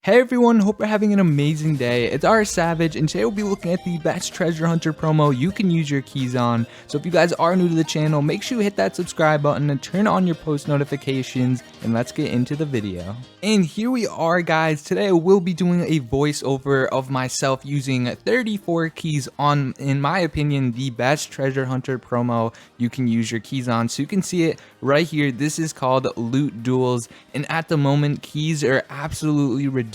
Hey everyone, hope you're having an amazing day. It's RsSavage, and today we'll be looking at the best treasure hunter promo you can use your keys on. So if you guys are new to the channel, make sure you hit that subscribe button and turn on your post notifications, and let's get into the video. And here we are, guys. Today I will be doing a voiceover of myself using 34 keys on, in my opinion, the best treasure hunter promo you can use your keys on. So you can see it right here. This is called Loot Duels, and at the moment, keys are absolutely ridiculous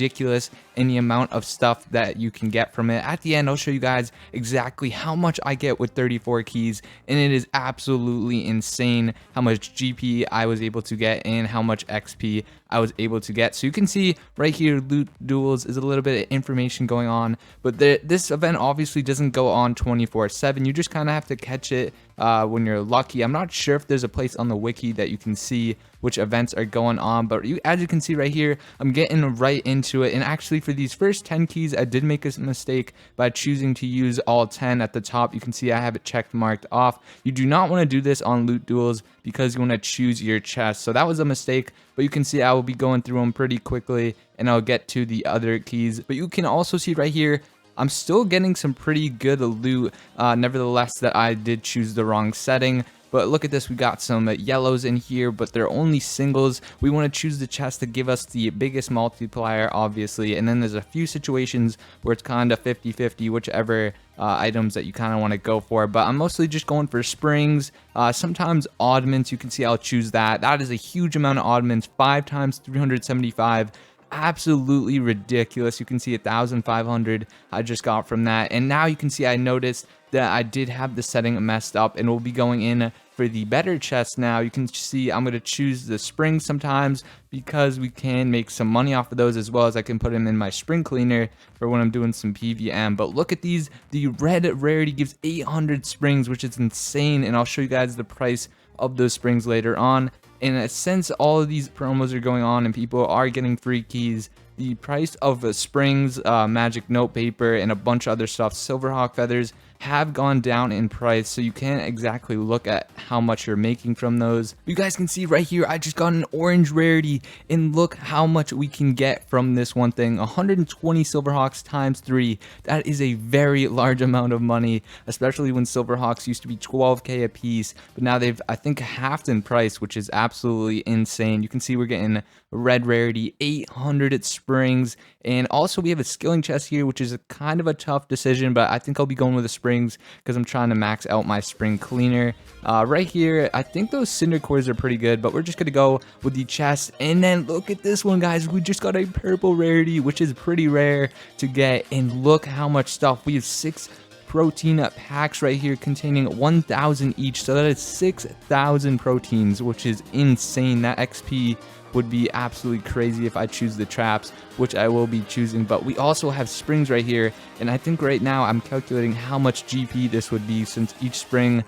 in the amount of stuff that you can get from it. At the end, I'll show you guys exactly how much I get with 34 keys, and it is absolutely insane how much GP I was able to get and how much XP I was able to get. So you can see right here, Loot Duels is a little bit of information going on, but this event obviously doesn't go on 24/7. You just kind of have to catch it when you're lucky. I'm not sure if there's a place on the wiki that you can see which events are going on, but as you can see right here, I'm getting right into it. And actually, for these first 10 keys, I did make a mistake by choosing to use all 10 at the top. You can see I have it checked marked off. You do not want to do this on Loot Duels because you want to choose your chest. So that was a mistake, but you can see I will be going through them pretty quickly and I'll get to the other keys. But you can also see right here, I'm still getting some pretty good loot, nevertheless that I did choose the wrong setting. But look at this, we got some yellows in here, but they're only singles. We want to choose the chest to give us the biggest multiplier, obviously. And then there's a few situations where it's kind of 50-50, whichever items that you kind of want to go for. But I'm mostly just going for springs, sometimes oddments. You can see I'll choose that. That is a huge amount of oddments, 5 times 375. Absolutely ridiculous. You can see 1,500 I just got from that. And now you can see I noticed that I did have the setting messed up, and we'll be going in for the better chest now. You can see I'm going to choose the spring sometimes because we can make some money off of those, as well as I can put them in my spring cleaner for when I'm doing some PVM. But look at these. The red rarity gives 800 springs, which is insane, and I'll show you guys the price of those springs later on. And since all of these promos are going on and people are getting free keys, the price of springs, magic note paper, and a bunch of other stuff, silverhawk feathers, have gone down in price, so you can't exactly look at how much you're making from those. You guys can see right here, I just got an orange rarity, and look how much we can get from this one thing. 120 silverhawks times 3. That is a very large amount of money, especially when silverhawks used to be 12k a piece, but now they've, I think, halved in price, which is absolutely insane. You can see we're getting red rarity, 800 at springs, and also we have a skilling chest here, which is a kind of a tough decision, but I think I'll be going with the springs because I'm trying to max out my spring cleaner. Right here, I think those cinder cores are pretty good, but we're just gonna go with the chest. And then look at this one, guys. We just got a purple rarity, which is pretty rare to get, and look how much stuff. We have 6 protein packs right here containing 1,000 each, so that is 6,000 proteins, which is insane. That XP would be absolutely crazy if I choose the traps, which I will be choosing. But we also have springs right here, and I think right now I'm calculating how much GP this would be, since each spring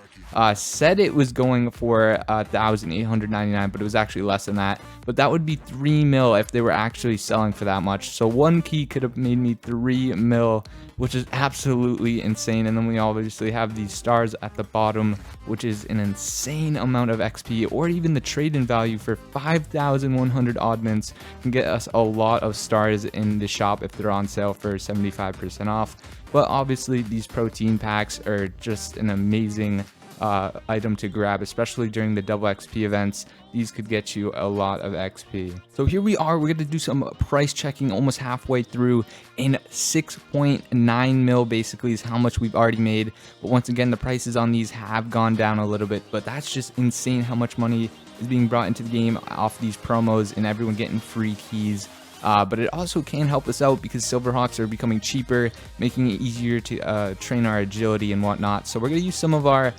said it was going for 1,899, but it was actually less than that. But that would be 3 mil if they were actually selling for that much. So one key could have made me 3 mil, which is absolutely insane. And then we obviously have these stars at the bottom, which is an insane amount of XP, or even the trade-in value for 5,100 oddments can get us a lot of stars in the shop if they're on sale for 75% off. But obviously these protein packs are just an amazing item to grab, especially during the double XP events. These could get you a lot of XP. So here we are, we're going to do some price checking almost halfway through, and 6.9 mil basically is how much we've already made. But once again, the prices on these have gone down a little bit, but that's just insane how much money is being brought into the game off these promos and everyone getting free keys. But it also can help us out because silverhawks are becoming cheaper, making it easier to train our agility and whatnot. So we're going to use some of our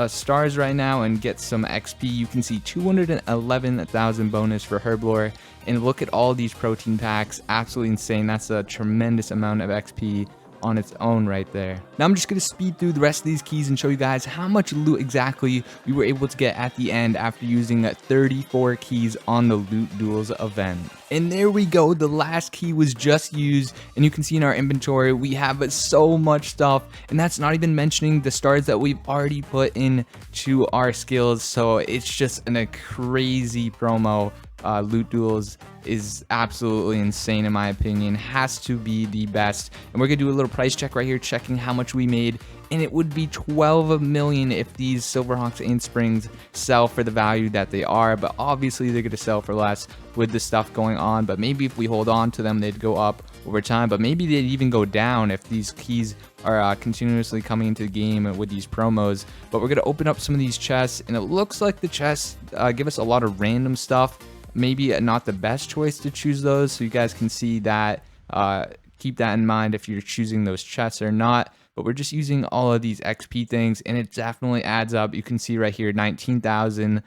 stars right now and get some XP. You can see 211,000 bonus for herblore, and look at all these protein packs. Absolutely insane. That's a tremendous amount of XP on its own right there. Now I'm just going to speed through the rest of these keys and show you guys how much loot exactly we were able to get at the end after using 34 keys on the Loot Duels event. And there we go, the last key was just used, and you can see in our inventory we have so much stuff, and that's not even mentioning the stars that we've already put in to our skills. So it's just a crazy promo loot duels is absolutely insane in my opinion. Has to be the best. And we're gonna do a little price check right here, checking how much we made, and it would be 12 million if these Silverhawks and Springs sell for the value that they are, but obviously they're gonna sell for less with the stuff going on. But maybe if we hold on to them, they'd go up over time, but maybe they'd even go down if these keys are continuously coming into the game with these promos. But we're gonna open up some of these chests, and it looks like the chests give us a lot of random stuff. Maybe not the best choice to choose those, so you guys can see that. Keep that in mind if you're choosing those chests or not. But we're just using all of these XP things, and it definitely adds up. You can see right here 19,000,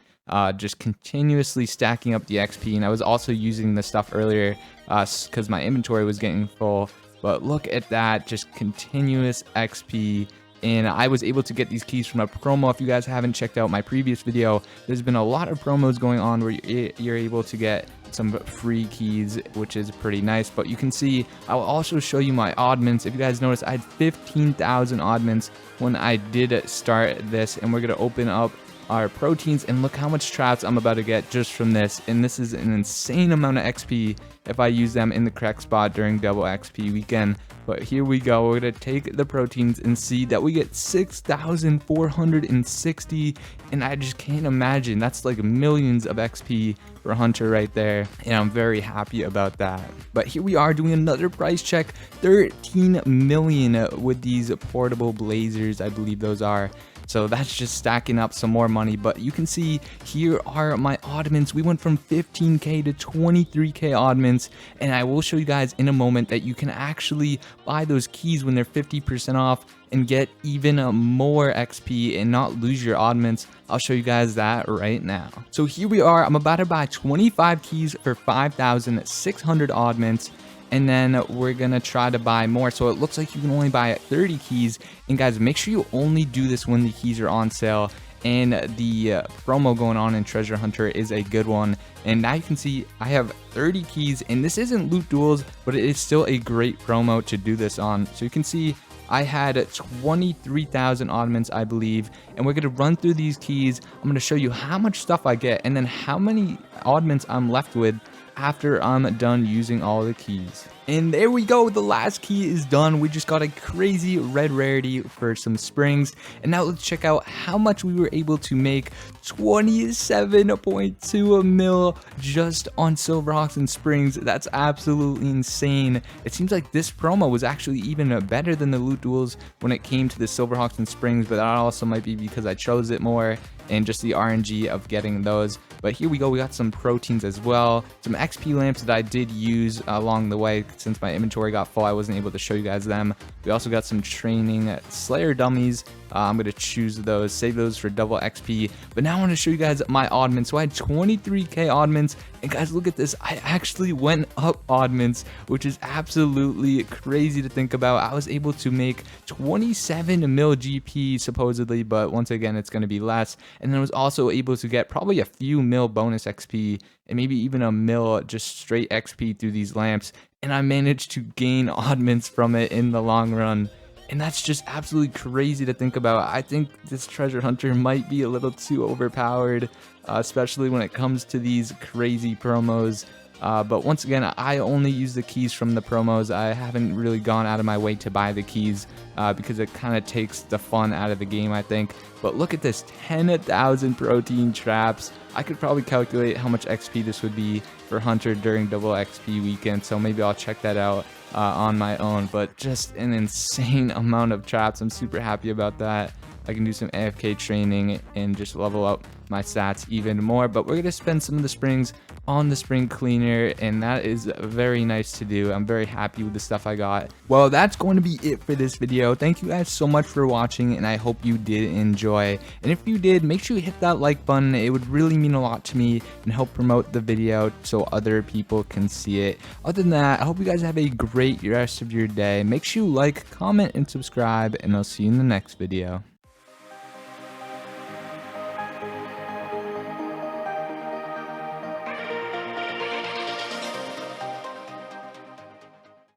just continuously stacking up the XP. And I was also using this stuff earlier because my inventory was getting full. But look at that, just continuous XP. And I was able to get these keys from a promo. If you guys haven't checked out my previous video, there's been a lot of promos going on where you're able to get some free keys, which is pretty nice. But you can see, I'll also show you my oddments. If you guys notice, I had 15,000 oddments when I did start this, and we're gonna open up our proteins, and look how much traps I'm about to get just from this. And this is an insane amount of XP if I use them in the correct spot during double XP weekend. But here we go, we're gonna take the proteins and see that we get 6,460, and I just can't imagine, that's like millions of XP for Hunter right there, and I'm very happy about that. But here we are doing another price check, 13 million with these portable blazers, I believe those are. So that's just stacking up some more money. But you can see here are my oddments. We went from 15k to 23k oddments, and I will show you guys in a moment that you can actually buy those keys when they're 50% off and get even more XP and not lose your oddments. I'll show you guys that right now. So here we are, I'm about to buy 25 keys for 5,600 oddments. And then we're gonna try to buy more. So it looks like you can only buy 30 keys. And guys, make sure you only do this when the keys are on sale. And the promo going on in Treasure Hunter is a good one. And now you can see I have 30 keys, and this isn't loot duels, but it is still a great promo to do this on. So you can see I had 23,000 oddments, I believe, and we're gonna run through these keys. I'm gonna show you how much stuff I get, and then how many oddments I'm left with after I'm done using all the keys. And there we go, the last key is done. We just got a crazy red rarity for some springs. And now let's check out how much we were able to make. 27.2 mil just on Silverhawks and springs. That's absolutely insane. It seems like this promo was actually even better than the loot duels when it came to the Silverhawks and springs, but that also might be because I chose it more and just the RNG of getting those. But here we go, we got some proteins as well, some XP lamps that I did use along the way. Since my inventory got full, I wasn't able to show you guys them. We also got some training Slayer dummies. I'm going to choose those, save those for double XP. But now I want to show you guys my oddments. So I had 23k oddments, and guys, look at this. I actually went up oddments, which is absolutely crazy to think about. I was able to make 27 mil GP supposedly, but once again, it's going to be less. And then I was also able to get probably a few mil bonus XP, and maybe even a mil just straight XP through these lamps. And I managed to gain oddments from it in the long run. And that's just absolutely crazy to think about. I think this treasure hunter might be a little too overpowered, especially when it comes to these crazy promos. But once again, I only use the keys from the promos. I haven't really gone out of my way to buy the keys because it kind of takes the fun out of the game, I think. But look at this, 10,000 protein traps. I could probably calculate how much XP this would be for Hunter during double XP weekend, so maybe I'll check that out on my own. But just an insane amount of traps. I'm super happy about that. I can do some AFK training and just level up my stats even more. But we're going to spend some of the springs on the spring cleaner, and that is very nice to do. I'm very happy with the stuff I got. Well, that's going to be it for this video. Thank you guys so much for watching, and I hope you did enjoy. And if you did, make sure you hit that like button. It would really mean a lot to me and help promote the video so other people can see it. Other than that, I hope you guys have a great rest of your day. Make sure you like, comment, and subscribe, and I'll see you in the next video.